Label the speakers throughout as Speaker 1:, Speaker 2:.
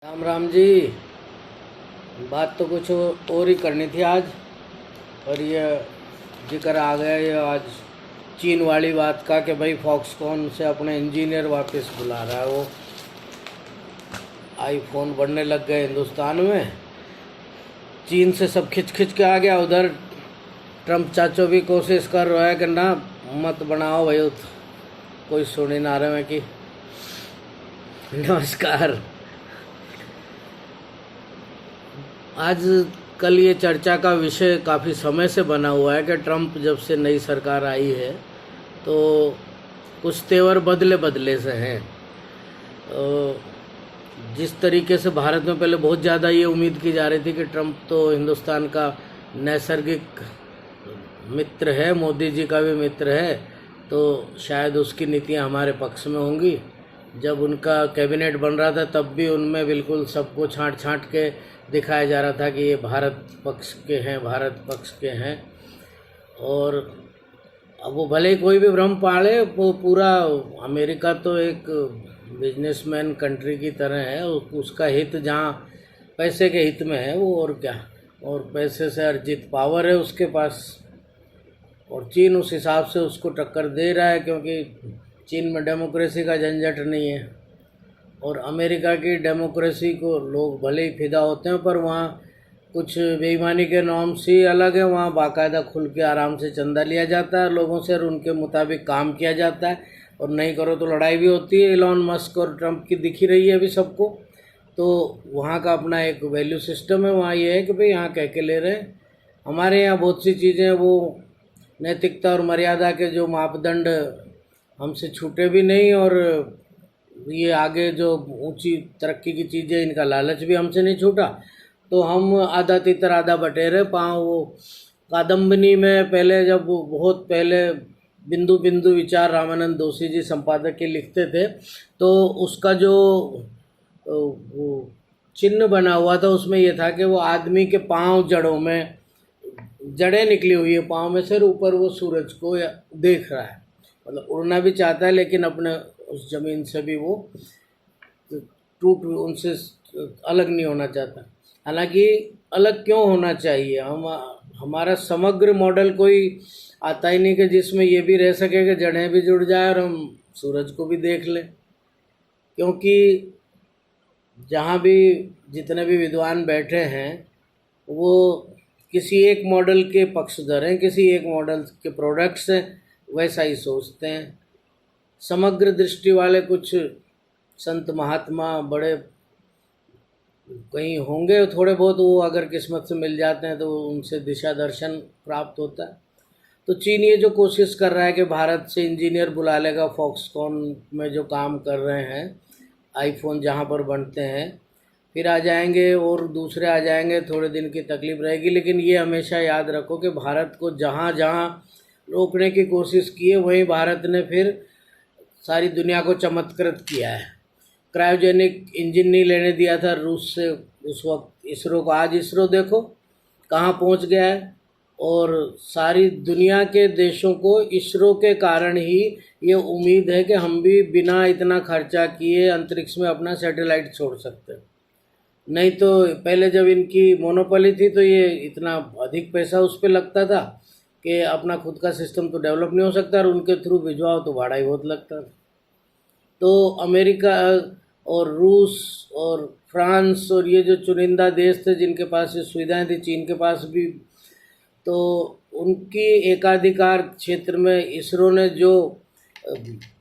Speaker 1: राम राम जी। बात तो कुछ और ही करनी थी आज, और ये जिक्र आ गया ये आज चीन वाली बात का कि भाई फॉक्सकॉन से अपने इंजीनियर वापस बुला रहा है। वो आईफोन बनने लग गए हिंदुस्तान में, चीन से सब खिंच खिंच के आ गया उधर। ट्रम्प चाचो भी कोशिश कर रहा है कि ना मत बनाओ भाई, कोई सुन ही ना रहे में कि नमस्कार। आज कल ये चर्चा का विषय काफ़ी समय से बना हुआ है कि ट्रम्प जब से नई सरकार आई है तो कुछ तेवर बदले बदले से हैं। जिस तरीके से भारत में पहले बहुत ज़्यादा ये उम्मीद की जा रही थी कि ट्रम्प तो हिंदुस्तान का नैसर्गिक मित्र है, मोदी जी का भी मित्र है, तो शायद उसकी नीतियां हमारे पक्ष में होंगी। जब उनका कैबिनेट बन रहा था तब भी उनमें बिल्कुल सबको छांट छांट के दिखाया जा रहा था कि ये भारत पक्ष के हैं, भारत पक्ष के हैं। और अब वो भले ही कोई भी भ्रम पाले, वो पूरा अमेरिका तो एक बिजनेसमैन कंट्री की तरह है, उसका हित जहाँ पैसे के हित में है वो, और क्या, और पैसे से अर्जित पावर है उसके पास, और चीन उस हिसाब से उसको टक्कर दे रहा है क्योंकि चीन में डेमोक्रेसी का झंझट नहीं है। और अमेरिका की डेमोक्रेसी को लोग भले ही फिदा होते हैं, पर वहाँ कुछ बेईमानी के नॉर्म्स ही अलग है। वहाँ बाकायदा खुल के आराम से चंदा लिया जाता है लोगों से और उनके मुताबिक काम किया जाता है, और नहीं करो तो लड़ाई भी होती है। इलॉन मस्क और ट्रम्प की दिखी रही है अभी सबको। तो वहाँ का अपना एक वैल्यू सिस्टम है। वहाँ ये है कि भाई यहाँ कह के ले रहे हैं। हमारे यहाँ बहुत सी चीज़ें वो नैतिकता और मर्यादा के जो मापदंड हमसे छूटे भी नहीं, और ये आगे जो ऊंची तरक्की की चीज़ें इनका लालच भी हमसे नहीं छूटा। तो हम आधा तितर आधा बटेरे पाँव। वो कादम्बिनी में पहले, जब बहुत पहले बिंदु बिंदु विचार रामानंद दोषी जी संपादक के लिखते थे, तो उसका जो वो चिन्ह बना हुआ था उसमें ये था कि वो आदमी के पाँव जड़ों में, जड़ें निकली हुई है पाँव में से, ऊपर वो सूरज को देख रहा है, मतलब उड़ना भी चाहता है लेकिन अपने उस ज़मीन से भी वो टूट उनसे अलग नहीं होना चाहता। हालांकि अलग क्यों होना चाहिए, हमारा समग्र मॉडल कोई आता ही नहीं कि जिसमें ये भी रह सके कि जड़ें भी जुड़ जाए और हम सूरज को भी देख लें। क्योंकि जहाँ भी जितने भी विद्वान बैठे हैं वो किसी एक मॉडल के पक्षधर हैं, किसी एक मॉडल के प्रोडक्ट्स हैं, वैसा ही सोचते हैं। समग्र दृष्टि वाले कुछ संत महात्मा बड़े कहीं होंगे थोड़े बहुत, वो अगर किस्मत से मिल जाते हैं तो उनसे दिशा दर्शन प्राप्त होता है। तो चीन ये जो कोशिश कर रहा है कि भारत से इंजीनियर बुला लेगा, फॉक्सकॉन में जो काम कर रहे हैं, आईफोन जहाँ पर बनते हैं, फिर आ जाएंगे और दूसरे आ जाएंगे, थोड़े दिन की तकलीफ रहेगी। लेकिन ये हमेशा याद रखो कि भारत को जहाँ जहाँ रोकने की कोशिश की है वहीं भारत ने फिर सारी दुनिया को चमत्कृत किया है। क्रायोजेनिक इंजन नहीं लेने दिया था रूस से उस वक्त इसरो को, आज इसरो देखो कहाँ पहुँच गया है। और सारी दुनिया के देशों को इसरो के कारण ही ये उम्मीद है कि हम भी बिना इतना खर्चा किए अंतरिक्ष में अपना सैटेलाइट छोड़ सकते हैं। नहीं तो पहले जब इनकी मोनोपोली थी तो ये इतना अधिक पैसा उस पर लगता था कि अपना खुद का सिस्टम तो डेवलप नहीं हो सकता, और उनके थ्रू भिजवाओ तो भाड़ा ही बहुत लगता था। तो अमेरिका और रूस और फ्रांस और ये जो चुनिंदा देश थे जिनके पास ये सुविधाएं थी, चीन के पास भी, तो उनकी एकाधिकार क्षेत्र में इसरो ने जो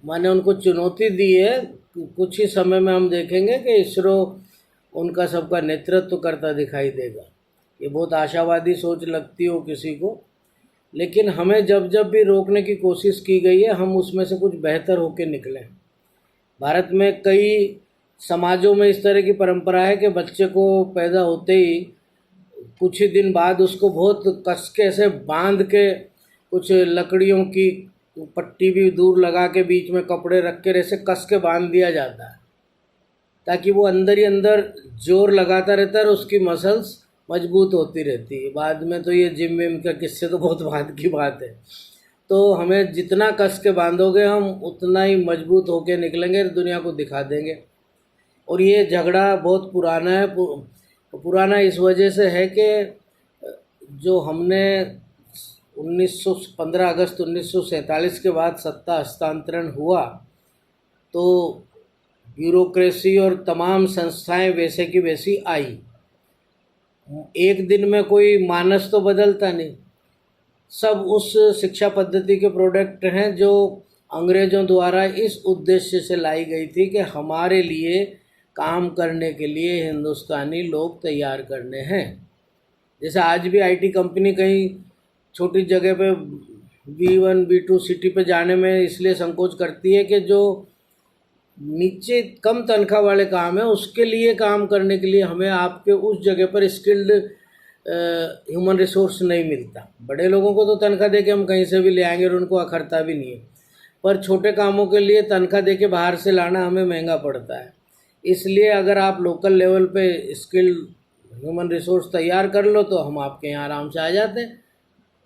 Speaker 1: माने उनको चुनौती दी है, कुछ ही समय में हम देखेंगे कि इसरो उनका सबका नेतृत्व करता दिखाई देगा। ये बहुत आशावादी सोच लगती हो किसी को, लेकिन हमें जब जब भी रोकने की कोशिश की गई है हम उसमें से कुछ बेहतर होकर निकले। भारत में कई समाजों में इस तरह की परंपरा है कि बच्चे को पैदा होते ही कुछ ही दिन बाद उसको बहुत कस के से बांध के, कुछ लकड़ियों की पट्टी भी दूर लगा के बीच में कपड़े रख के ऐसे कस के बांध दिया जाता है, ताकि वो अंदर ही अंदर जोर लगाता रहता है और उसकी मसल्स मजबूत होती रहती है। बाद में तो ये जिम विम का किस्से तो बहुत बाद की बात है। तो हमें जितना कस के बांधोगे हम उतना ही मजबूत होके निकलेंगे, दुनिया को दिखा देंगे। और ये झगड़ा बहुत पुराना है। पुराना इस वजह से है कि जो हमने 15 अगस्त 1947 के बाद सत्ता हस्तांतरण हुआ तो ब्यूरोक्रेसी और तमाम संस्थाएं वैसे की वैसी आई। एक दिन में कोई मानस तो बदलता नहीं, सब उस शिक्षा पद्धति के प्रोडक्ट हैं जो अंग्रेज़ों द्वारा इस उद्देश्य से लाई गई थी कि हमारे लिए काम करने के लिए हिंदुस्तानी लोग तैयार करने हैं। जैसे आज भी आईटी कंपनी कहीं छोटी जगह पे B1 B2 सिटी पे जाने में इसलिए संकोच करती है कि जो नीचे कम तनख्वाह वाले काम है उसके लिए काम करने के लिए हमें आपके उस जगह पर स्किल्ड ह्यूमन रिसोर्स नहीं मिलता। बड़े लोगों को तो तनख्वाह दे के हम कहीं से भी ले आएंगे और उनको अखरता भी नहीं है, पर छोटे कामों के लिए तनख्वाह दे के बाहर से लाना हमें महंगा पड़ता है। इसलिए अगर आप लोकल लेवल पे स्किल्ड ह्यूमन रिसोर्स तैयार कर लो तो हम आपके यहाँ आराम से आ जाते हैं।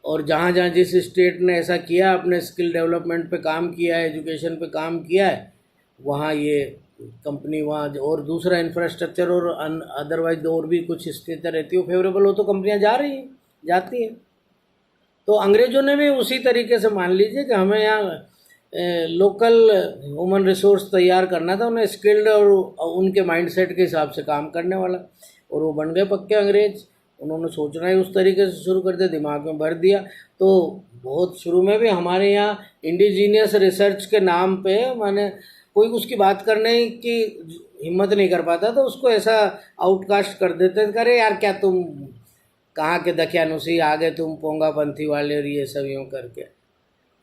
Speaker 1: और जहाँ जहाँ जिस स्टेट ने ऐसा किया, अपने स्किल डेवलपमेंट पे काम किया है, एजुकेशन पे काम किया है, वहाँ ये कंपनी वहाँ और दूसरा इंफ्रास्ट्रक्चर और अदरवाइज और भी कुछ स्थिति रहती हो फेवरेबल हो तो कंपनियाँ जा रही हैं, जाती हैं। तो अंग्रेज़ों ने भी उसी तरीके से मान लीजिए कि हमें यहाँ लोकल ह्यूमन रिसोर्स तैयार करना था, उन्हें स्किल्ड और उनके माइंडसेट के हिसाब से काम करने वाला, और वो बन गए पक्के अंग्रेज। उन्होंने सोचना ही उस तरीके से शुरू कर दिया, दिमाग में भर दिया। तो बहुत शुरू में भी हमारे यहाँ इंडिजीनियस रिसर्च के नाम पे माने कोई उसकी बात करने की हिम्मत नहीं कर पाता, तो उसको ऐसा आउटकास्ट कर देते थे, अरे यार क्या तुम कहाँ के दकियानुसी आ गए तुम पोंगापंथी वाले और ये सब यूँ करके।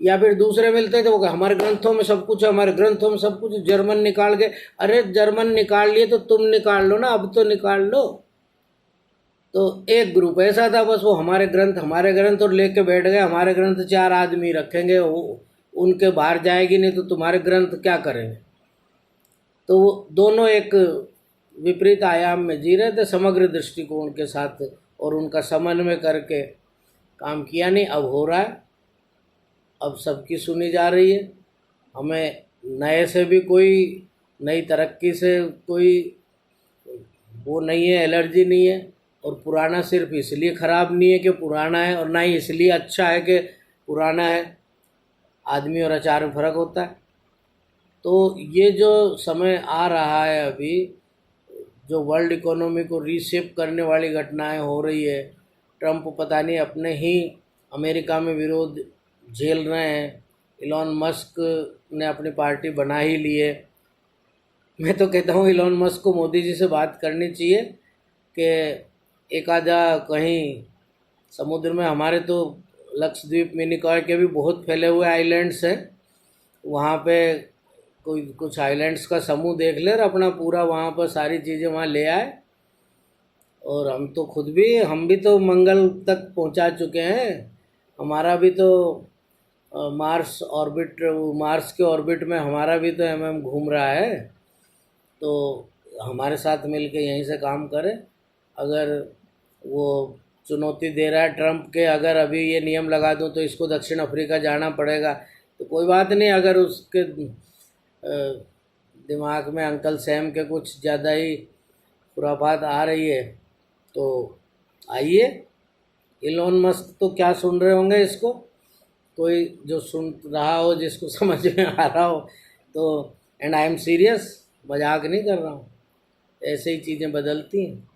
Speaker 1: या फिर दूसरे मिलते थे वो हमारे ग्रंथों में सब कुछ है, हमारे ग्रंथों में सब कुछ, जर्मन निकाल के, अरे जर्मन निकाल लिए तो तुम निकाल लो ना, अब तो निकाल लो। तो एक ग्रुप ऐसा था बस, वो हमारे ग्रंथ और लेके बैठ गए, हमारे ग्रंथ 4 आदमी रखेंगे, वो उनके बाहर जाएगी नहीं तो तुम्हारे ग्रंथ क्या करेंगे। तो वो दोनों एक विपरीत आयाम में जी रहे थे समग्र दृष्टिकोण के साथ, और उनका समन्वय करके काम किया नहीं। अब हो रहा है, अब सबकी सुनी जा रही है। हमें नए से भी कोई नई तरक्की से कोई वो नहीं है, एलर्जी नहीं है। और पुराना सिर्फ इसलिए ख़राब नहीं है कि पुराना है, और ना ही इसलिए अच्छा है कि पुराना है। आदमी और अचार में फ़र्क होता है। तो ये जो समय आ रहा है अभी, जो वर्ल्ड इकोनॉमी को रीशेप करने वाली घटनाएं हो रही है, ट्रंप पता नहीं अपने ही अमेरिका में विरोध झेल रहे हैं, इलॉन मस्क ने अपनी पार्टी बना ही ली है। मैं तो कहता हूँ इलॉन मस्क को मोदी जी से बात करनी चाहिए कि एक आधा कहीं समुद्र में, हमारे तो लक्षद्वीप मिनिकॉय के भी बहुत फैले हुए आइलैंड्स हैं, वहाँ पे कोई कुछ आइलैंड्स का समूह देख ले और अपना पूरा वहाँ पर सारी चीज़ें वहाँ ले आए। और हम तो खुद भी, हम भी तो मंगल तक पहुँचा चुके हैं। हमारा भी तो मार्स के ऑर्बिट में हमारा भी तो घूम रहा है। तो हमारे साथ मिलके यहीं से काम करें। अगर वो चुनौती दे रहा है ट्रंप के, अगर अभी ये नियम लगा दूं तो इसको दक्षिण अफ्रीका जाना पड़ेगा, तो कोई बात नहीं। अगर उसके दिमाग में अंकल सैम के कुछ ज़्यादा ही खुराफात आ रही है तो आइए। इलॉन मस्क तो क्या सुन रहे होंगे इसको, कोई जो सुन रहा हो, जिसको समझ में आ रहा हो तो, एंड आई एम सीरियस, मजाक नहीं कर रहा हूँ, ऐसे ही चीज़ें बदलती हैं।